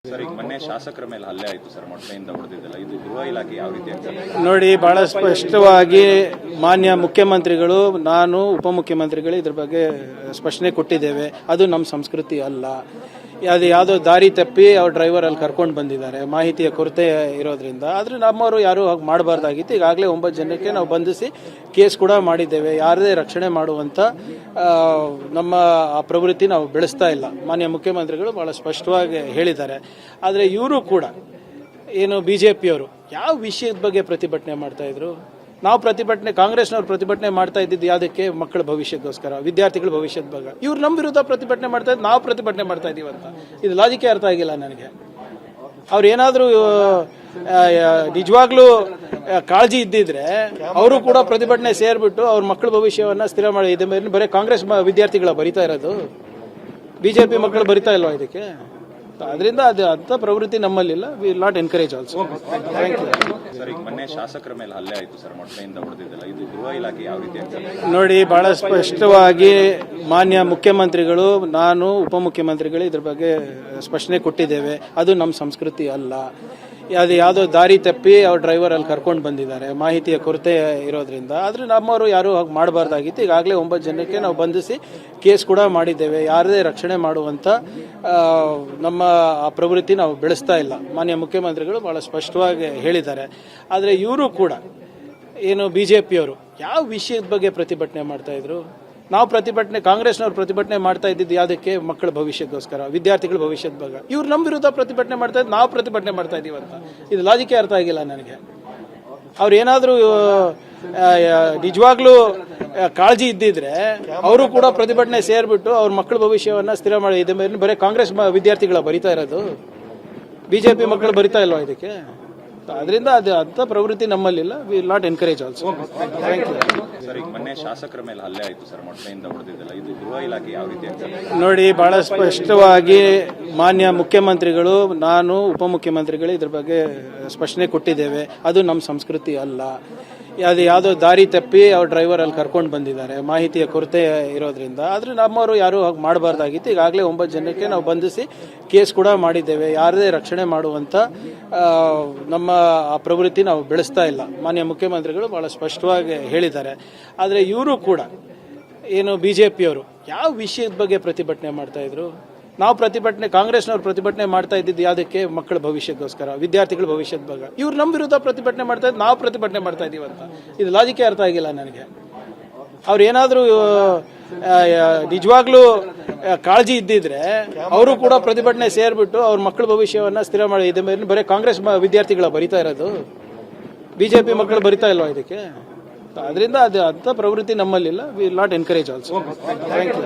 Sir, ಈಗ ಮೊನ್ನೆ ಶಾಸಕರ ಮೇಲೆ ಹಲ್ಲೆ ಆಯಿತು ಸರ್, ಮೊಟ್ಟೆಯಿಂದ ಹೊಡೆದಿದ್ದಲ್ಲ, ಇದು ಗೃಹ ಇಲಾಖೆ ಯಾವ ರೀತಿ ಅಂತ ನೋಡಿ, ಬಹಳ ಸ್ಪಷ್ಟವಾಗಿ ಮಾನ್ಯ ಮುಖ್ಯಮಂತ್ರಿಗಳು, ನಾನು ಉಪಮುಖ್ಯಮಂತ್ರಿಗಳು ಇದ್ರ ಬಗ್ಗೆ ಸ್ಪಷ್ಟನೆ ಕೊಟ್ಟಿದ್ದೇವೆ. ಅದು ನಮ್ಮ ಸಂಸ್ಕೃತಿ ಅಲ್ಲ. ಅದು ಯಾವುದೋ ದಾರಿ ತಪ್ಪಿ ಅವ್ರ ಡ್ರೈವರ್ ಅಲ್ಲಿ ಕರ್ಕೊಂಡು ಬಂದಿದ್ದಾರೆ, ಮಾಹಿತಿಯ ಕೊರತೆ ಇರೋದ್ರಿಂದ. ಆದರೆ ನಮ್ಮವರು ಯಾರು ಹಾಗೆ ಮಾಡಬಾರ್ದಾಗಿತ್ತು. ಈಗಾಗಲೇ 9 ಜನಕ್ಕೆ ನಾವು ಬಂಧಿಸಿ ಕೇಸ್ ಕೂಡ ಮಾಡಿದ್ದೇವೆ. ಯಾರದೇ ರಕ್ಷಣೆ ಮಾಡುವಂಥ ನಮ್ಮ ಆ ಪ್ರವೃತ್ತಿ ನಾವು ಬೆಳೆಸ್ತಾ ಇಲ್ಲ. ಮಾನ್ಯ ಮುಖ್ಯಮಂತ್ರಿಗಳು ಭಾಳ ಸ್ಪಷ್ಟವಾಗಿ ಹೇಳಿದ್ದಾರೆ. ಆದರೆ ಇವರು ಕೂಡ ಏನು BJPಯವರು ಯಾವ ವಿಷಯದ ಬಗ್ಗೆ ಪ್ರತಿಭಟನೆ ಮಾಡ್ತಾ ಇದ್ರು? ನಾವು ಪ್ರತಿಭಟನೆ, ಕಾಂಗ್ರೆಸ್ನವ್ರು ಪ್ರತಿಭಟನೆ ಮಾಡ್ತಾ ಇದ್ದಿದ್ದು ಯಾವುದಕ್ಕೆ? ಮಕ್ಕಳ ಭವಿಷ್ಯಕ್ಕೋಸ್ಕರ, ವಿದ್ಯಾರ್ಥಿಗಳ ಭವಿಷ್ಯದ ಬಗ್ಗೆ. ಇವ್ರು ನಮ್ಮ ವಿರುದ್ಧ ಪ್ರತಿಭಟನೆ ಮಾಡ್ತಾ ಇದ್ದು, ನಾವು ಪ್ರತಿಭಟನೆ ಮಾಡ್ತಾ ಇದೀವಿ ಅಂತ. ಇದು ಲಾಜಿಕೇ ಅರ್ಥ ಆಗಿಲ್ಲ ನನಗೆ. ಅವ್ರು ಏನಾದರೂ ನಿಜವಾಗ್ಲೂ ಕಾಳಜಿ ಇದ್ದಿದ್ರೆ ಅವರು ಕೂಡ ಪ್ರತಿಭಟನೆ ಸೇರ್ಬಿಟ್ಟು ಅವ್ರ ಮಕ್ಕಳ ಭವಿಷ್ಯವನ್ನು ಸ್ಥಿರ ಮಾಡಿ. ಇದೇ ಮೇಲೆ ಬರೀ ಕಾಂಗ್ರೆಸ್ ವಿದ್ಯಾರ್ಥಿಗಳ ಬರಿತಾ ಇರೋದು, BJP ಮಕ್ಕಳು ಬರಿತಾ ಇಲ್ವಾ ಇದಕ್ಕೆ? ಅದರಿಂದ ಅದು ಅಂಥ ಪ್ರವೃತ್ತಿ ನಮ್ಮಲ್ಲಿಲ್ಲ. We will not encourage also. Thank you. Sir, ಈಗ ಮೊನ್ನೆ ಶಾಸಕರ ಮೇಲೆ ಹಲ್ಲೆ ಆಯಿತು ಸರ್, ಮೊಟ್ಟೆಯಿಂದ ಹೊಡೆದಿದ್ದಲ್ಲ, ಇದು ಗೃಹ ಇಲಾಖೆ ಯಾವ ರೀತಿ ಅಂತ ನೋಡಿ, ಬಹಳ ಸ್ಪಷ್ಟವಾಗಿ ಮಾನ್ಯ ಮುಖ್ಯಮಂತ್ರಿಗಳು, ನಾನು ಉಪಮುಖ್ಯಮಂತ್ರಿಗಳು ಇದ್ರ ಬಗ್ಗೆ ಸ್ಪಷ್ಟನೆ ಕೊಟ್ಟಿದ್ದೇವೆ. ಅದು ನಮ್ಮ ಸಂಸ್ಕೃತಿ ಅಲ್ಲ. ಅದು ಯಾವುದೋ ದಾರಿ ತಪ್ಪಿ ಅವ್ರ ಡ್ರೈವರ್ ಅಲ್ಲಿ ಕರ್ಕೊಂಡು ಬಂದಿದ್ದಾರೆ, ಮಾಹಿತಿಯ ಕೊರತೆ ಇರೋದ್ರಿಂದ. ಆದರೆ ನಮ್ಮವರು ಯಾರು ಹಾಗೆ ಮಾಡಬಾರ್ದಾಗಿತ್ತು. ಈಗಾಗಲೇ 9 ಜನಕ್ಕೆ ನಾವು ಬಂಧಿಸಿ ಕೇಸ್ ಕೂಡ ಮಾಡಿದ್ದೇವೆ. ಯಾರದೇ ರಕ್ಷಣೆ ಮಾಡುವಂಥ ನಮ್ಮ ಆ ಪ್ರವೃತ್ತಿ ನಾವು ಬೆಳೆಸ್ತಾ ಇಲ್ಲ. ಮಾನ್ಯ ಮುಖ್ಯಮಂತ್ರಿಗಳು ಭಾಳ ಸ್ಪಷ್ಟವಾಗಿ ಹೇಳಿದ್ದಾರೆ. ಆದರೆ ಇವರು ಕೂಡ ಏನು BJPಯವರು ಯಾವ ವಿಷಯದ ಬಗ್ಗೆ ಪ್ರತಿಭಟನೆ ಮಾಡ್ತಾ ಇದ್ರು? ನಾವು ಪ್ರತಿಭಟನೆ, ಕಾಂಗ್ರೆಸ್ನವ್ರು ಪ್ರತಿಭಟನೆ ಮಾಡ್ತಾ ಇದ್ದಿದ್ದು ಯಾವುದಕ್ಕೆ? ಮಕ್ಕಳ ಭವಿಷ್ಯಕ್ಕೋಸ್ಕರ, ವಿದ್ಯಾರ್ಥಿಗಳ ಭವಿಷ್ಯದ ಬಗ್ಗೆ. ಇವ್ರು ನಮ್ಮ ವಿರುದ್ಧ ಪ್ರತಿಭಟನೆ ಮಾಡ್ತಾ ಇದ್ದು, ನಾವು ಪ್ರತಿಭಟನೆ ಮಾಡ್ತಾ ಇದೀವಿ ಅಂತ. ಇದು ಲಾಜಿಕೇ ಅರ್ಥ ಆಗಿಲ್ಲ ನನಗೆ. ಅವ್ರು ಏನಾದರೂ ನಿಜವಾಗ್ಲೂ ಕಾಳಜಿ ಇದ್ದಿದ್ರೆ ಅವರು ಕೂಡ ಪ್ರತಿಭಟನೆ ಸೇರ್ಬಿಟ್ಟು ಅವ್ರ ಮಕ್ಕಳ ಭವಿಷ್ಯವನ್ನು ಸ್ಥಿರ ಮಾಡಿ. ಇದೇ ಮೇಲೆ ಬರೀ ಕಾಂಗ್ರೆಸ್ ವಿದ್ಯಾರ್ಥಿಗಳ ಬರಿತಾ ಇರೋದು, BJP ಮಕ್ಕಳು ಬರಿತಾ ಇಲ್ವಾ ಇದಕ್ಕೆ? ಅದರಿಂದ ಅದು ಅಂಥ ಪ್ರವೃತ್ತಿ ನಮ್ಮಲ್ಲಿಲ್ಲ. We will not encourage also. Thank you. Sir, ಈಗ ಮೊನ್ನೆ ಶಾಸಕರ ಮೇಲೆ ಹಲ್ಲೆ ಆಯಿತು ಸರ್, ಮೊಟ್ಟೆಯಿಂದ ಹೊಡೆದಿದ್ದಲ್ಲ, ಇದು ಗೃಹ ಇಲಾಖೆ ಯಾವ ರೀತಿ ಅಂತ ನೋಡಿ, ಬಹಳ ಸ್ಪಷ್ಟವಾಗಿ ಮಾನ್ಯ ಮುಖ್ಯಮಂತ್ರಿಗಳು, ನಾನು ಉಪಮುಖ್ಯಮಂತ್ರಿಗಳು ಇದ್ರ ಬಗ್ಗೆ ಸ್ಪಷ್ಟನೆ ಕೊಟ್ಟಿದ್ದೇವೆ. ಅದು ನಮ್ಮ ಸಂಸ್ಕೃತಿ ಅಲ್ಲ. ಅದು ಯಾವುದೋ ದಾರಿ ತಪ್ಪಿ ಅವ್ರ ಡ್ರೈವರ್ ಅಲ್ಲಿ ಕರ್ಕೊಂಡು ಬಂದಿದ್ದಾರೆ, ಮಾಹಿತಿಯ ಕೊರತೆ ಇರೋದ್ರಿಂದ. ಆದರೆ ನಮ್ಮವರು ಯಾರು ಹಾಗೆ ಮಾಡಬಾರ್ದಾಗಿತ್ತು. ಈಗಾಗಲೇ 9 ಜನಕ್ಕೆ ನಾವು ಬಂಧಿಸಿ ಕೇಸ್ ಕೂಡ ಮಾಡಿದ್ದೇವೆ. ಯಾರದೇ ರಕ್ಷಣೆ ಮಾಡುವಂಥ ನಮ್ಮ ಆ ಪ್ರವೃತ್ತಿ ನಾವು ಬೆಳೆಸ್ತಾ ಇಲ್ಲ. ಮಾನ್ಯ ಮುಖ್ಯಮಂತ್ರಿಗಳು ಭಾಳ ಸ್ಪಷ್ಟವಾಗಿ ಹೇಳಿದ್ದಾರೆ. ಆದರೆ ಇವರು ಕೂಡ ಏನು BJPಯವರು ಯಾವ ವಿಷಯದ ಬಗ್ಗೆ ಪ್ರತಿಭಟನೆ ಮಾಡ್ತಾ ಇದ್ರು? ನಾವು ಪ್ರತಿಭಟನೆ, ಕಾಂಗ್ರೆಸ್ನವ್ರು ಪ್ರತಿಭಟನೆ ಮಾಡ್ತಾ ಇದ್ದಿದ್ದು ಯಾವುದಕ್ಕೆ? ಮಕ್ಕಳ ಭವಿಷ್ಯಕ್ಕೋಸ್ಕರ, ವಿದ್ಯಾರ್ಥಿಗಳ ಭವಿಷ್ಯದ ಬಗ್ಗೆ. ಇವ್ರು ನಮ್ಮ ವಿರುದ್ಧ ಪ್ರತಿಭಟನೆ ಮಾಡ್ತಾ ಇದ್ದು, ನಾವು ಪ್ರತಿಭಟನೆ ಮಾಡ್ತಾ ಇದೀವಿ ಅಂತ. ಇದು ಲಾಜಿಕೇ ಅರ್ಥ ಆಗಿಲ್ಲ ನನಗೆ. ಅವ್ರು ಏನಾದರೂ ನಿಜವಾಗ್ಲೂ ಕಾಳಜಿ ಇದ್ದಿದ್ರೆ ಅವರು ಕೂಡ ಪ್ರತಿಭಟನೆ ಸೇರ್ಬಿಟ್ಟು ಅವ್ರ ಮಕ್ಕಳ ಭವಿಷ್ಯವನ್ನು ಸ್ಥಿರ ಮಾಡಿ. ಇದೇ ಮೇಲೆ ಬರೀ ಕಾಂಗ್ರೆಸ್ ವಿದ್ಯಾರ್ಥಿಗಳ ಬರಿತಾ ಇರೋದು, BJP ಮಕ್ಕಳು ಬರಿತಾ ಇಲ್ವಾ ಇದಕ್ಕೆ? ಅದರಿಂದ ಅದು ಅಂಥ ಪ್ರವೃತ್ತಿ ನಮ್ಮಲ್ಲಿಲ್ಲ. We will not encourage also. Thank you.